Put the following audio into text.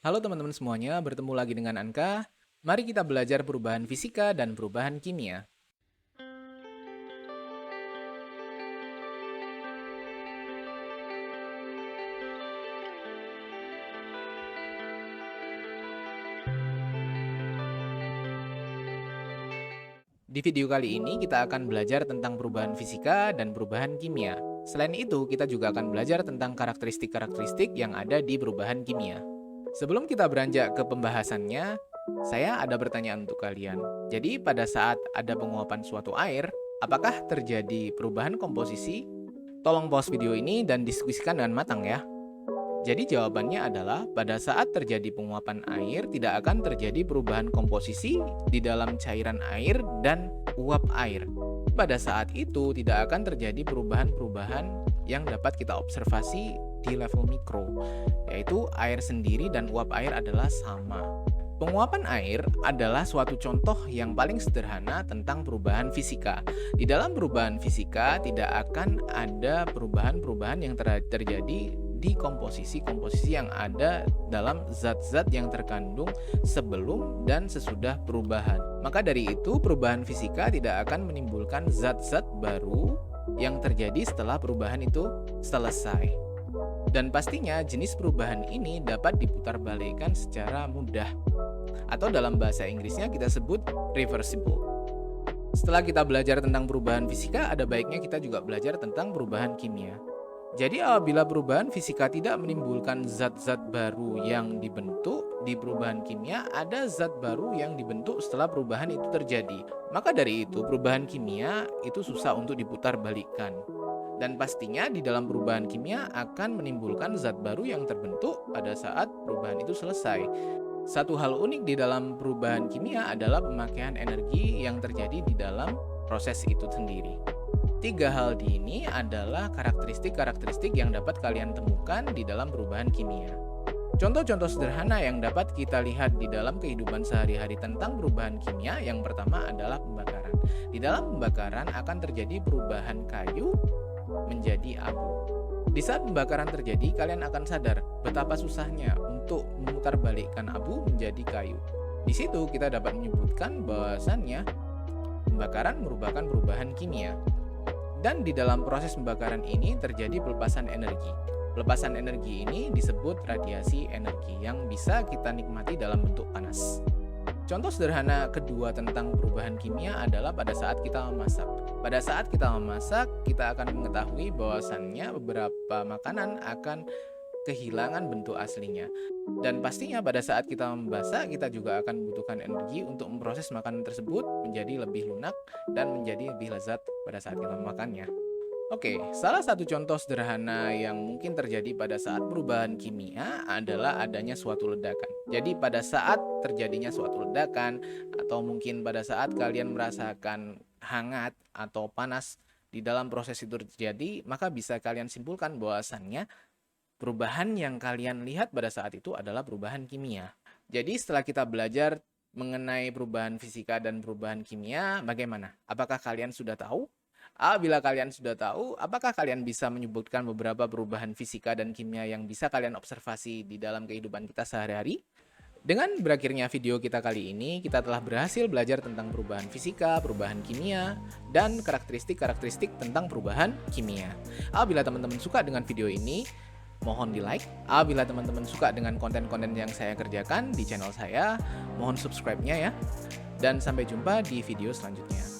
Halo teman-teman semuanya, bertemu lagi dengan Anka. Mari kita belajar perubahan fisika dan perubahan kimia. Di video kali ini kita akan belajar tentang perubahan fisika dan perubahan kimia. Selain itu, kita juga akan belajar tentang karakteristik-karakteristik yang ada di perubahan kimia. Sebelum kita beranjak ke pembahasannya, saya ada pertanyaan untuk kalian. Jadi, pada saat ada penguapan suatu air, apakah terjadi perubahan komposisi? Tolong pause video ini dan diskusikan dengan matang ya. Jadi jawabannya adalah pada saat terjadi penguapan air tidak akan terjadi perubahan komposisi di dalam cairan air dan uap air. Pada saat itu tidak akan terjadi perubahan-perubahan yang dapat kita observasi di level mikro, yaitu air sendiri dan uap air adalah sama. Penguapan air adalah suatu contoh yang paling sederhana tentang perubahan fisika. Di dalam perubahan fisika tidak akan ada perubahan-perubahan yang terjadi di komposisi-komposisi yang ada dalam zat-zat yang terkandung sebelum dan sesudah perubahan. Maka dari itu, perubahan fisika tidak akan menimbulkan zat-zat baru yang terjadi setelah perubahan itu selesai. Dan pastinya jenis perubahan ini dapat diputarbalikkan secara mudah. Atau dalam bahasa Inggrisnya kita sebut reversible. Setelah kita belajar tentang perubahan fisika, ada baiknya kita juga belajar tentang perubahan kimia. Jadi apabila perubahan fisika tidak menimbulkan zat-zat baru yang dibentuk, di perubahan kimia ada zat baru yang dibentuk setelah perubahan itu terjadi. Maka dari itu perubahan kimia itu susah untuk diputarbalikkan. Dan pastinya di dalam perubahan kimia akan menimbulkan zat baru yang terbentuk pada saat perubahan itu selesai. Satu hal unik di dalam perubahan kimia adalah pemakaian energi yang terjadi di dalam proses itu sendiri. Tiga hal ini adalah karakteristik-karakteristik yang dapat kalian temukan di dalam perubahan kimia. Contoh-contoh sederhana yang dapat kita lihat di dalam kehidupan sehari-hari tentang perubahan kimia yang pertama adalah pembakaran. Di dalam pembakaran akan terjadi perubahan kayu menjadi abu. Di saat pembakaran terjadi, kalian akan sadar betapa susahnya untuk memutarbalikkan abu menjadi kayu. Di situ kita dapat menyebutkan bahwasannya pembakaran merupakan perubahan kimia. Dan di dalam proses pembakaran ini terjadi pelepasan energi. Pelepasan energi ini disebut radiasi energi yang bisa kita nikmati dalam bentuk panas. Contoh sederhana kedua tentang perubahan kimia adalah pada saat kita memasak. Pada saat kita memasak, kita akan mengetahui bahwasannya beberapa makanan akan kehilangan bentuk aslinya. Dan pastinya pada saat kita memasak, kita juga akan membutuhkan energi untuk memproses makanan tersebut menjadi lebih lunak dan menjadi lebih lezat pada saat kita memakannya. Oke, salah satu contoh sederhana yang mungkin terjadi pada saat perubahan kimia adalah adanya suatu ledakan. Jadi pada saat terjadinya suatu ledakan atau mungkin pada saat kalian merasakan hangat atau panas di dalam proses itu terjadi, maka bisa kalian simpulkan bahwasannya perubahan yang kalian lihat pada saat itu adalah perubahan kimia. Jadi setelah kita belajar mengenai perubahan fisika dan perubahan kimia, bagaimana? Apakah kalian sudah tahu? Bila kalian sudah tahu, apakah kalian bisa menyebutkan beberapa perubahan fisika dan kimia yang bisa kalian observasi di dalam kehidupan kita sehari-hari? Dengan berakhirnya video kita kali ini, kita telah berhasil belajar tentang perubahan fisika, perubahan kimia, dan karakteristik-karakteristik tentang perubahan kimia. Bila teman-teman suka dengan video ini, mohon di like. Bila teman-teman suka dengan konten-konten yang saya kerjakan di channel saya, mohon subscribe-nya ya. Dan sampai jumpa di video selanjutnya.